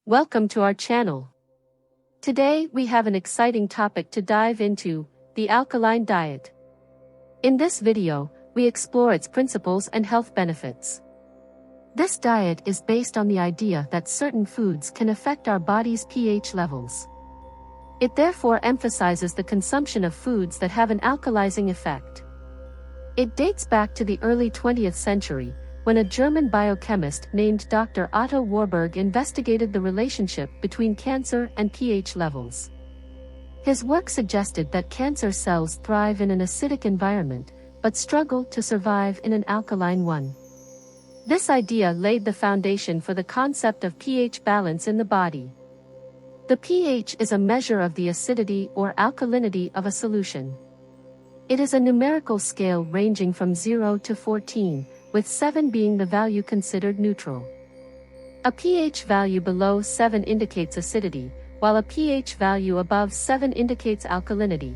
Welcome to our channel. Today we have an exciting topic to dive into, the alkaline diet. In this video, we explore its principles and health benefits. This diet is based on the idea that certain foods can affect our body's pH levels. It therefore emphasizes the consumption of foods that have an alkalizing effect. It dates back to the early 20th century, when a German biochemist named Dr. Otto Warburg investigated the relationship between cancer and pH levels. His work suggested that cancer cells thrive in an acidic environment, but struggle to survive in an alkaline one. This idea laid the foundation for the concept of pH balance in the body. The pH is a measure of the acidity or alkalinity of a solution. It is a numerical scale ranging from 0 to 14, with 7 being the value considered neutral. A pH value below 7 indicates acidity, while a pH value above 7 indicates alkalinity.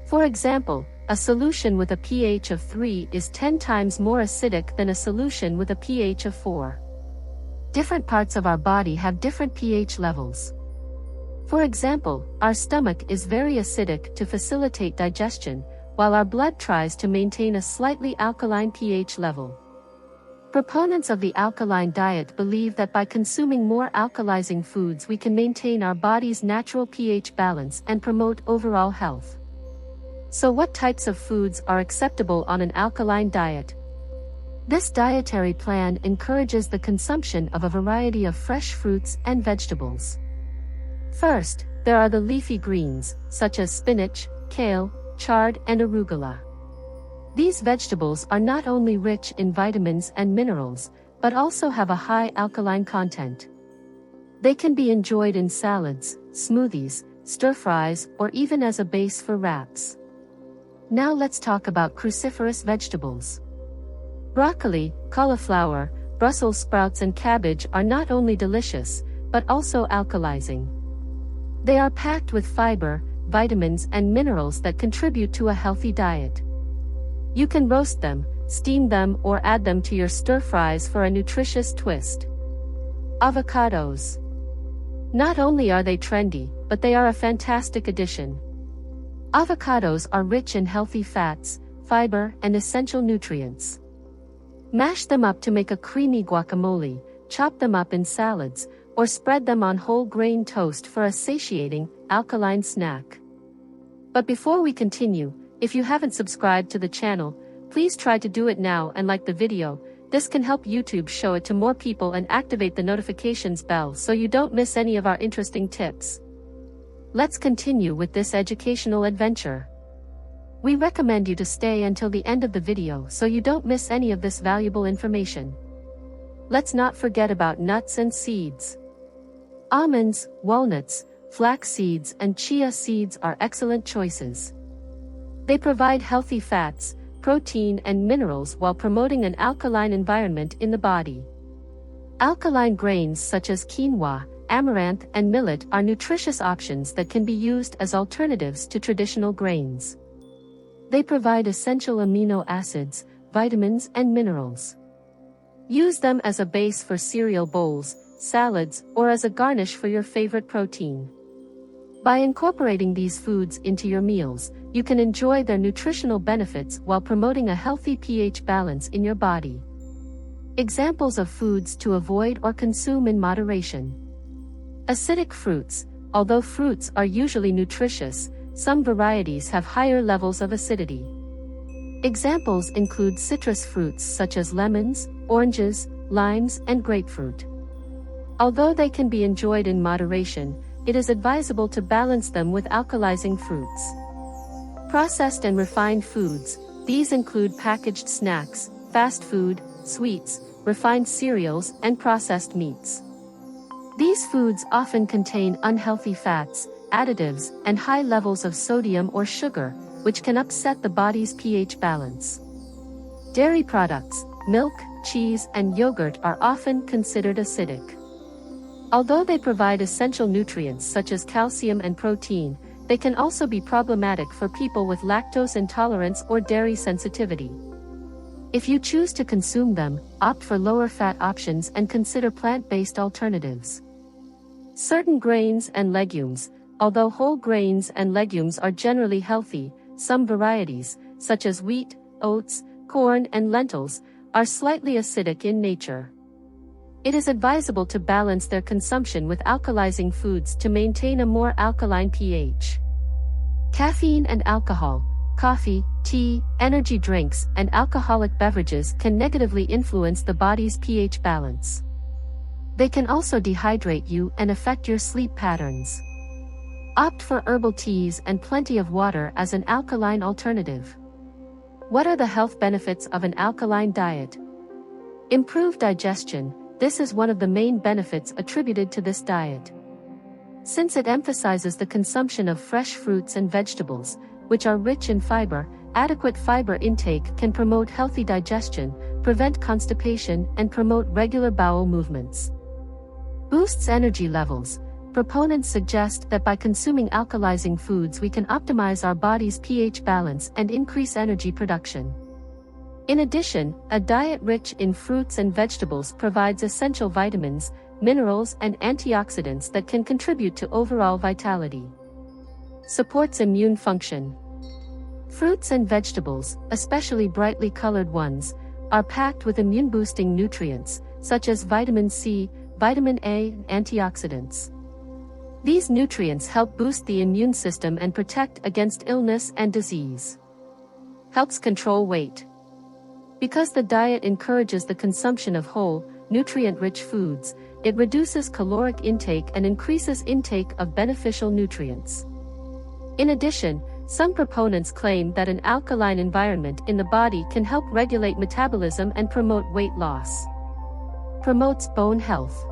For example, a solution with a pH of 3 is 10 times more acidic than a solution with a pH of 4. Different parts of our body have different pH levels. For example, our stomach is very acidic to facilitate digestion, while our blood tries to maintain a slightly alkaline pH level. Proponents of the alkaline diet believe that by consuming more alkalizing foods we can maintain our body's natural pH balance and promote overall health. So what types of foods are acceptable on an alkaline diet? This dietary plan encourages the consumption of a variety of fresh fruits and vegetables. First, there are the leafy greens, such as spinach, kale, chard, and arugula. These vegetables are not only rich in vitamins and minerals, but also have a high alkaline content. They can be enjoyed in salads, smoothies, stir-fries, or even as a base for wraps. Now let's talk about cruciferous vegetables. Broccoli, cauliflower, Brussels sprouts and cabbage are not only delicious, but also alkalizing. They are packed with fiber, vitamins and minerals that contribute to a healthy diet. You can roast them, steam them, or add them to your stir-fries for a nutritious twist. Avocados. Not only are they trendy, but they are a fantastic addition. Avocados are rich in healthy fats, fiber, and essential nutrients. Mash them up to make a creamy guacamole, chop them up in salads, or spread them on whole grain toast for a satiating, alkaline snack. But before we continue, if you haven't subscribed to the channel, please try to do it now and like the video. This can help YouTube show it to more people and activate the notifications bell so you don't miss any of our interesting tips. Let's continue with this educational adventure. We recommend you to stay until the end of the video so you don't miss any of this valuable information. Let's not forget about nuts and seeds. Almonds, walnuts, flax seeds and chia seeds are excellent choices. They provide healthy fats, protein and minerals while promoting an alkaline environment in the body. Alkaline grains such as quinoa, amaranth and millet are nutritious options that can be used as alternatives to traditional grains. They provide essential amino acids, vitamins and minerals. Use them as a base for cereal bowls, salads, or as a garnish for your favorite protein. By incorporating these foods into your meals, you can enjoy their nutritional benefits while promoting a healthy pH balance in your body. Examples of foods to avoid or consume in moderation. Acidic fruits. Although fruits are usually nutritious, some varieties have higher levels of acidity. Examples include citrus fruits such as lemons, oranges, limes, and grapefruit. Although they can be enjoyed in moderation, it is advisable to balance them with alkalizing fruits. Processed and refined foods. These include packaged snacks, fast food, sweets, refined cereals, and processed meats. These foods often contain unhealthy fats, additives, and high levels of sodium or sugar, which can upset the body's pH balance. Dairy products, milk, cheese, and yogurt are often considered acidic. Although they provide essential nutrients such as calcium and protein, they can also be problematic for people with lactose intolerance or dairy sensitivity. If you choose to consume them, opt for lower-fat options and consider plant-based alternatives. Certain grains and legumes. Although whole grains and legumes are generally healthy, some varieties, such as wheat, oats, corn, and lentils, are slightly acidic in nature. It is advisable to balance their consumption with alkalizing foods to maintain a more alkaline pH. Caffeine and alcohol. Coffee, tea, energy drinks, and alcoholic beverages can negatively influence the body's pH balance. They can also dehydrate you and affect your sleep patterns. Opt for herbal teas and plenty of water as an alkaline alternative. What are the health benefits of an alkaline diet? Improved digestion. This is one of the main benefits attributed to this diet. Since it emphasizes the consumption of fresh fruits and vegetables, which are rich in fiber, adequate fiber intake can promote healthy digestion, prevent constipation, and promote regular bowel movements. Boosts energy levels. Proponents suggest that by consuming alkalizing foods we can optimize our body's pH balance and increase energy production. In addition, a diet rich in fruits and vegetables provides essential vitamins, minerals, and antioxidants that can contribute to overall vitality. Supports immune function. Fruits and vegetables, especially brightly colored ones, are packed with immune-boosting nutrients, such as vitamin C, vitamin A, and antioxidants. These nutrients help boost the immune system and protect against illness and disease. Helps control weight. Because the diet encourages the consumption of whole, nutrient-rich foods, it reduces caloric intake and increases intake of beneficial nutrients. In addition, some proponents claim that an alkaline environment in the body can help regulate metabolism and promote weight loss. Promotes bone health.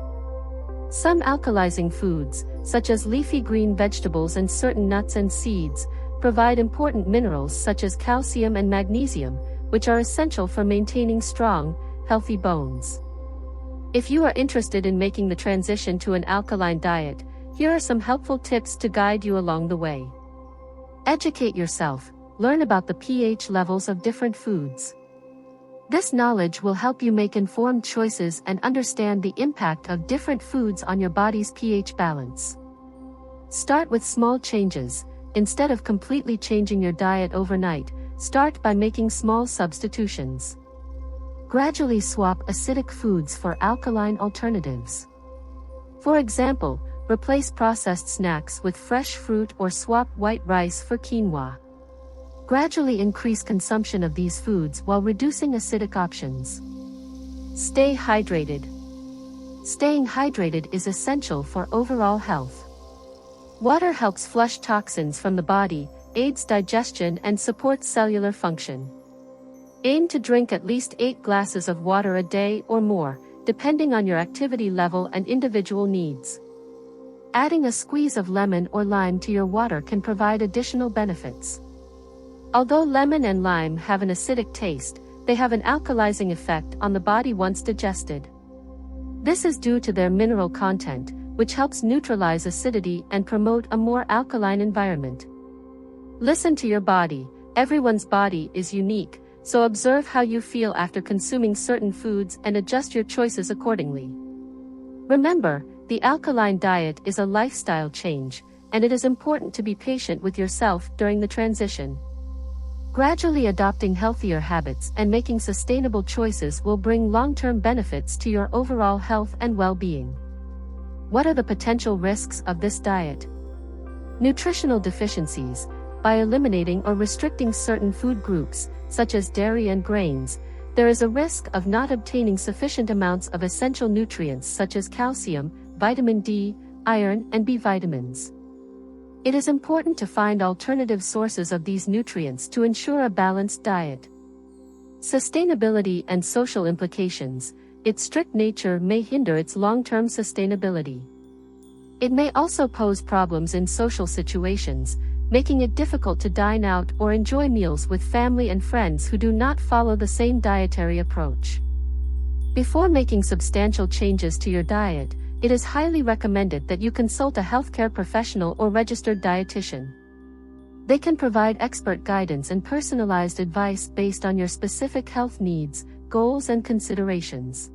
Some alkalizing foods, such as leafy green vegetables and certain nuts and seeds, provide important minerals such as calcium and magnesium, which are essential for maintaining strong, healthy bones. If you are interested in making the transition to an alkaline diet, here are some helpful tips to guide you along the way. Educate yourself, learn about the pH levels of different foods. This knowledge will help you make informed choices and understand the impact of different foods on your body's pH balance. Start with small changes. Instead of completely changing your diet overnight, start by making small substitutions. Gradually swap acidic foods for alkaline alternatives. For example, replace processed snacks with fresh fruit or swap white rice for quinoa. Gradually increase consumption of these foods while reducing acidic options. Stay hydrated. Staying hydrated is essential for overall health. Water helps flush toxins from the body, aids digestion, and supports cellular function. Aim to drink at least 8 glasses of water a day or more, depending on your activity level and individual needs. Adding a squeeze of lemon or lime to your water can provide additional benefits. Although lemon and lime have an acidic taste, they have an alkalizing effect on the body once digested. This is due to their mineral content, which helps neutralize acidity and promote a more alkaline environment. Listen to your body. Everyone's body is unique, so observe how you feel after consuming certain foods and adjust your choices accordingly. Remember, the alkaline diet is a lifestyle change, and it is important to be patient with yourself during the transition. Gradually adopting healthier habits and making sustainable choices will bring long-term benefits to your overall health and well-being. What are the potential risks of this diet? Nutritional deficiencies. By eliminating or restricting certain food groups, such as dairy and grains, there is a risk of not obtaining sufficient amounts of essential nutrients such as calcium, vitamin D, iron, and B vitamins. It is important to find alternative sources of these nutrients to ensure a balanced diet. Sustainability and social implications. Its strict nature may hinder its long-term sustainability. It may also pose problems in social situations, making it difficult to dine out or enjoy meals with family and friends who do not follow the same dietary approach. Before making substantial changes to your diet, it is highly recommended that you consult a healthcare professional or registered dietitian. They can provide expert guidance and personalized advice based on your specific health needs, goals, and considerations.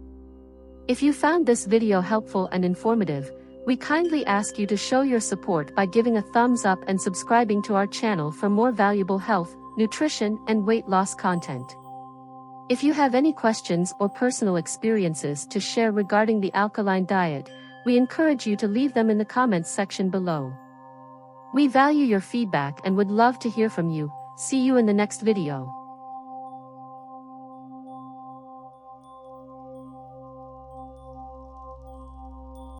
If you found this video helpful and informative, we kindly ask you to show your support by giving a thumbs up and subscribing to our channel for more valuable health, nutrition, and weight loss content. If you have any questions or personal experiences to share regarding the alkaline diet, we encourage you to leave them in the comments section below. We value your feedback and would love to hear from you. See you in the next video.